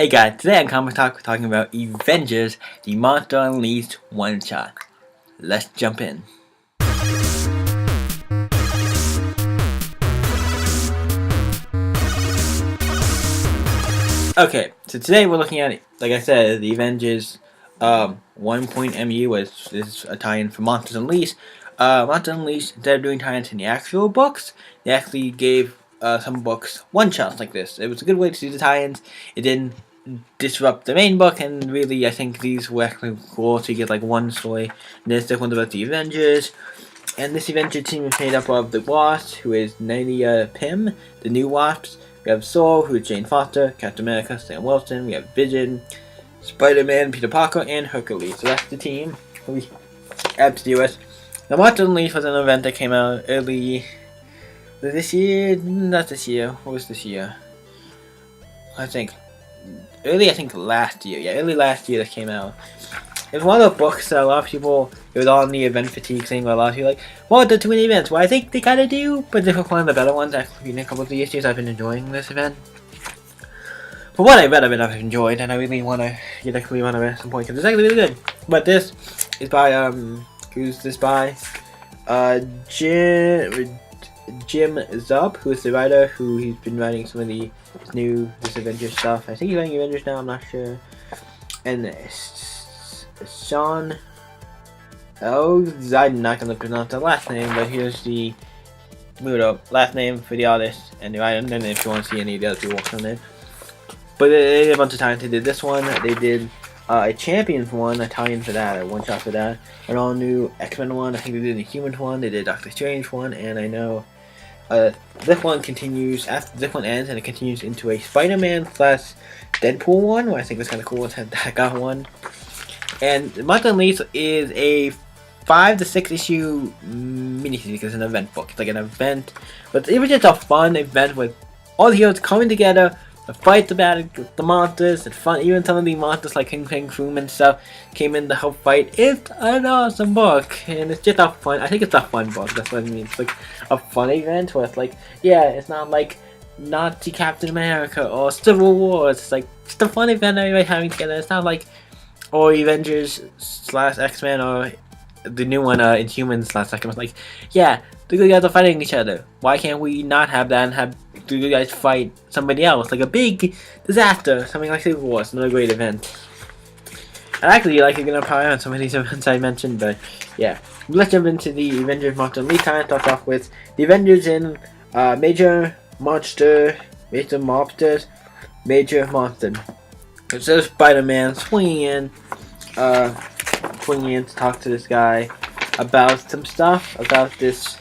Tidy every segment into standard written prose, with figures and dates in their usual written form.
Hey guys, today on Comic Talk we're talking about Avengers, the Monster Unleashed one-shot. Let's jump in. Okay, so today we're looking at, like I said, the Avengers 1.mu, which is a tie-in for Monsters Unleashed. Monsters Unleashed, instead of doing tie-ins in the actual books, they actually gave some books one-shots like this. It was a good way to do the tie-ins. It didn't disrupt the main book, and really I think these were actually cool to get like one story. And this one's about the Avengers, and this Avenger team is made up of the Wasp, who is Nadia Pym, the new Wasps. We have Soul, who is Jane Foster, Captain America, Sam Wilson. We have Vision, Spider-Man, Peter Parker, and Hercules. So that's the team we have to do with. The Monster Unleashed was an event that came out early this year. Not this year. What was this year? I think last year. Yeah, early last year that came out. It was one of the books that a lot of people, it was all in the event fatigue thing, where a lot of people like, well, the too many events. Well, I think they kind of do, but this was one of the better ones. Actually, in a couple of the issues, I've been enjoying this event. For what I read of it, I've enjoyed, and I really want to get actually one of it at some point, because it's actually really good. But this is by, who's this by? Jim Zub, who is the writer, who he's been writing some of this Avengers stuff. I think he's writing Avengers now, I'm not sure. And Sean, I'm not going to pronounce the last name, but here's the last name for the artist and the writer, and then if you want to see any of the other people on it. But they did a bunch of times. They did this one, they did a Champions one, a tie-in for that, a one-shot for that, an all-new X-Men one, I think they did a Humans one, they did Doctor Strange one, and I know this one continues, after this one ends, and it continues into a Spider-Man / Deadpool one, where I think it's kind of cool to have that got one. And Monster Unleashed is a 5 to 6 issue miniseries, because it's an event book. It's like an event, but it was just a fun event with all the heroes coming together to fight the monsters. And fun, even some of the monsters like King Kong and stuff came in to help fight. It's an awesome book, and it's just a fun. I think it's a fun book. That's what I mean. It's like a fun event where it's like, yeah, it's not like Nazi Captain America or Civil War. It's like just a fun event everybody having together. It's not like or Avengers / X-Men, or the new one, Inhumans / X-Men. Like, yeah, the good guys are fighting each other. Why can't we not have that and have the good guys fight somebody else? Like a big disaster, something like Civil War. It's another great event. And actually, like, you're gonna probably on some of these events I mentioned, but yeah. Let's jump into the Avengers Monster Unleashed. Time starts off with the Avengers in Major Monster. So Spider-Man swinging in to talk to this guy about some stuff, about this,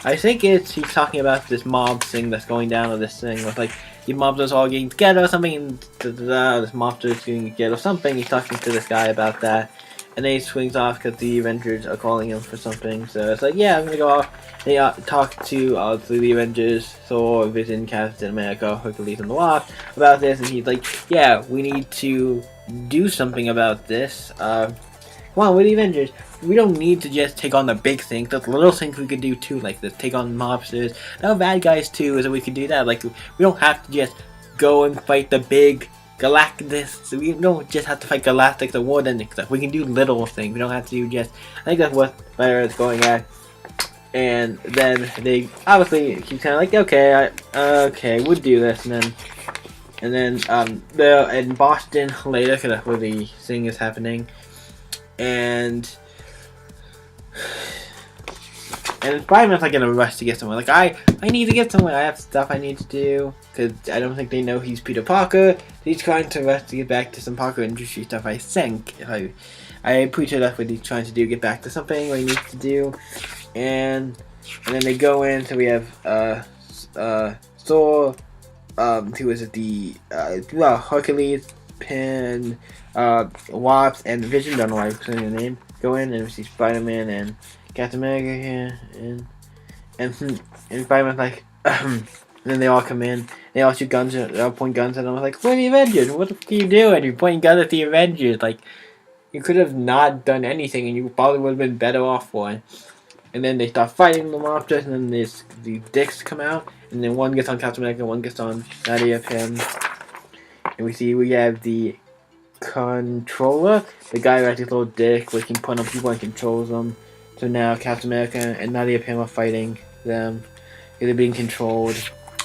I think he's talking about this mob thing that's going down, or this thing with like, the mobsters all getting together or something, and this mobster is getting together or something. He's talking to this guy about that, and then he swings off because the Avengers are calling him for something, so it's like, yeah, I'm gonna go off. They talk to the Avengers, Thor, Vision, Captain America, Hercules, and the Wasp about this, and he's like, yeah, we need to do something about this. Come on, we're the Avengers. We don't need to just take on the big things. There's little things we could do too, like this, take on mobsters. No bad guys too, so we could do that. Like, we don't have to just go and fight the big Galactus. We don't just have to fight Galactic, the war ending stuff. We can do little things. We don't have to do just. I think that's what Spider is going at. And then they obviously he's kind of like, okay, okay, we'll do this, and then they're in Boston later, because that's where the thing is happening, and Spider-Man's like in a rush to get somewhere. Like, I need to get somewhere. I have stuff I need to do, because I don't think they know he's Peter Parker. He's trying to rush to get back to some Parker industry stuff. I think I'm pretty sure that's what he's trying to do. Get back to something what he needs to do. And then they go in, so we have Thor, who is the Hercules, Pin, Wasp, and Vision, don't know why I'm saying the name, go in, and we see Spider-Man and Captain America here, and Spider-Man's like, and then they all come in, they all shoot guns, they all point guns at them. I was like, we're the Avengers, what the fuck are you doing? You're pointing guns at the Avengers, like, you could have not done anything, and you probably would have been better off for it. And then they start fighting the monsters, and then the dicks come out, and then one gets on Captain America, one gets on Nadia Pym, And we have the controller, the guy who has his little dick, where he can put on people and controls them. So now Captain America and Nadia and Pam are fighting them. They're being controlled.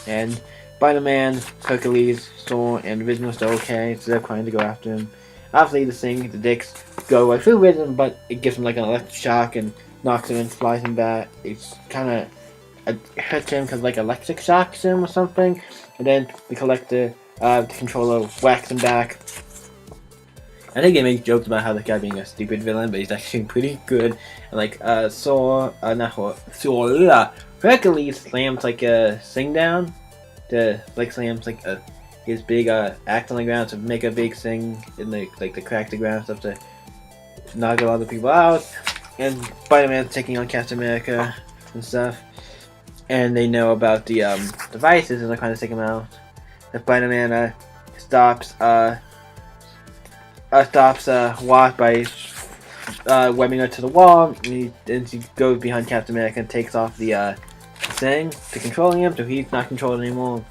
And Spider-Man, Hercules, Thor, and Vision are still okay, so they're trying to go after him. Obviously, the dicks go like through Vision, but it gives him like an electric shock and knocks him and flies him back. It's kind of hurts him because like electric shocks him or something. And then the controller whacks him back. I think they make jokes about how the guy being a stupid villain, but he's actually pretty good. And like Hercules slams like a thing down to like slams like his big axe on the ground to make a big thing in the crack the ground stuff to knock a lot of people out. And Spider-Man's taking on Captain America and stuff. And they know about the devices and they're trying to take him out. And Spider-Man stops Wasp by webbing her to the wall, and she goes behind Captain America and takes off the thing to controlling him, so he's not controlled anymore.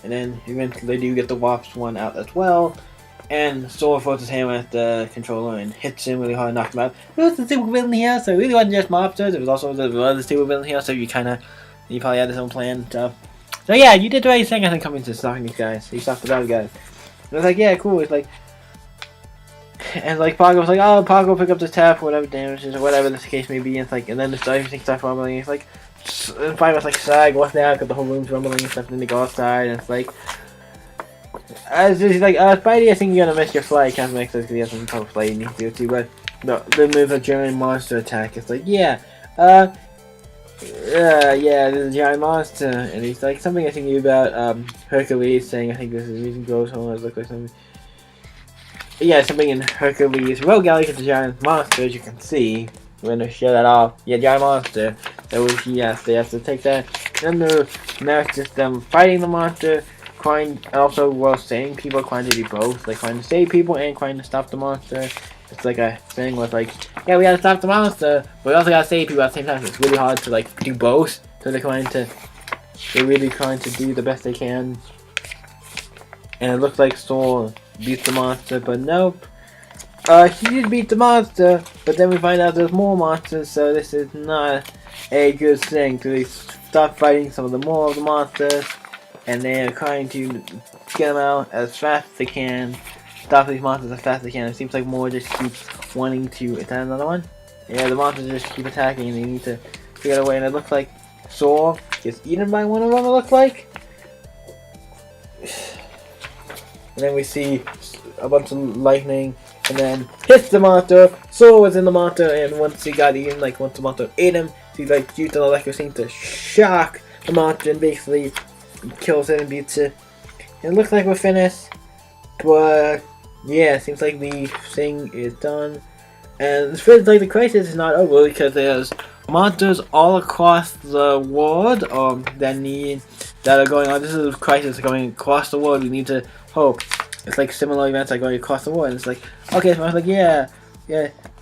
And then eventually they do get the Wasp one out as well, and Thor throws his hammer at the controller and hits him really hard and knocks him out. There was a super villain here, so it really wasn't just mobsters, it was also the other super villain here, so you probably had his own plan and stuff. So yeah, you did the right thing, I think, coming to stopping these guys. You stopped the bad guys. And I was like, yeah, cool. It's like, and like Parker was like, oh, Parker will pick up the tap, whatever damages or whatever the case may be. And it's like, and then everything starts rumbling. It's like, and Spider-Man's like, Sag, what's that? Because the whole room's rumbling and stuff. And then they go outside, and it's like, he's like, Spidey, I think you're gonna miss your flight. Captain America says because he has some type of flight he needs to go to, but no, the move a giant monster attack. It's like, yeah, there's a giant monster, and he's like something I think about Hercules saying I think this is reason grows home. It looks like something. Yeah, something in Hercules. Rogue Galaxy is a giant monster, as you can see. We're gonna show that off. Yeah, giant monster. That was yes, they have to take that. Then now it's just them fighting the monster, trying also saving people, trying to do both, like trying to save people and trying to stop the monster. It's like a thing with like, yeah, we gotta stop the monster, but we also gotta save people at the same time. It's really hard to like do both. So they're really trying to do the best they can. And it looks like Thor beats the monster, but nope. He did beat the monster, but then we find out there's more monsters, so this is not a good thing. So they stop fighting some of the more of the monsters, and they're trying to get them out as fast as they can. Stop these monsters as fast as they can. It seems like more just keeps wanting to. Is that another one? Yeah, the monsters just keep attacking and they need to get away. And it looks like Thor gets eaten by one of them, it looks like. And then we see a bunch of lightning and then hits the monster. Thor was in the monster, and once he got eaten, like once the monster ate him, he like used an electric thing to shock the monster and basically kills it and beats it. And it looks like we're finished. But yeah, it seems like the thing is done. And it feels like the crisis is not over because there's monsters all across the world that are going on. This is a crisis going across the world. We need to hope. It's like similar events are going across the world. And it's like, okay, so I was like, yeah.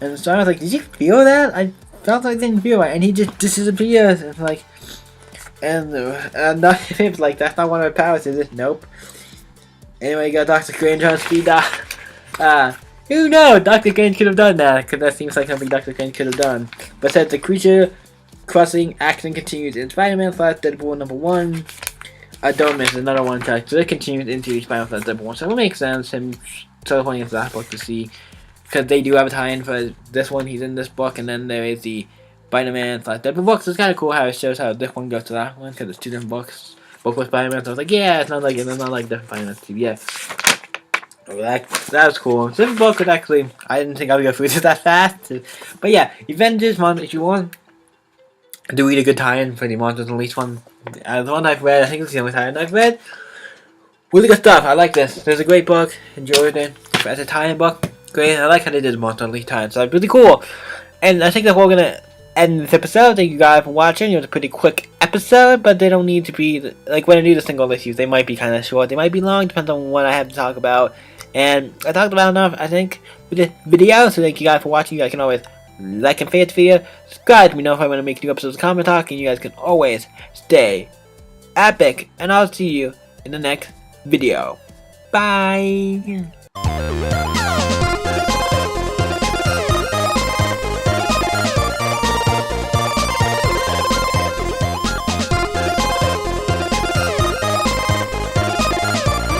And so I was like, did you feel that? I felt like I didn't feel it. And he just disappears. And like, and it's like, that's not one of my powers, is it? Nope. Anyway, you got Dr. Strange on speed dial. Who knows? Dr. Strange could have done that, because that seems like something Dr. Strange could have done. But since the creature crossing action continues in Spider-Man / Deadpool #1, don't miss another one track. So it continues into Spider-Man / Deadpool 1. So it makes sense him teleporting into that book to see, because they do have a tie-in for this one. He's in this book, and then there is the Spider-Man / Deadpool book. So it's kind of cool how it shows how this one goes to that one, because it's two different books. Both with Spider-Man, so I was like, yeah, it's not like different Spider-Man too, yeah. Oh, that was cool. So this book was actually, I didn't think I would go through this that fast. But yeah, Avengers Monster Issue 1. Do read a good tie-in for the Monsters Unleashed one. The one I've read, I think it's the only tie-in I've read. Really good stuff, I like this. It's a great book, enjoyed it. As a tie-in book, great. I like how they did the Monster Unleashed tie-in, so it's really cool. And I think that we're gonna end this episode. Thank you guys for watching. It was a pretty quick episode, but they don't need to be, like when I do the single issues, they might be kind of short, they might be long, depends on what I have to talk about. And I talked about enough, I think, with this video, so thank you guys for watching. You guys can always like and favorite the video, subscribe to me know if I want to make new episodes of Comic Talk, and you guys can always stay epic, and I'll see you in the next video. Bye.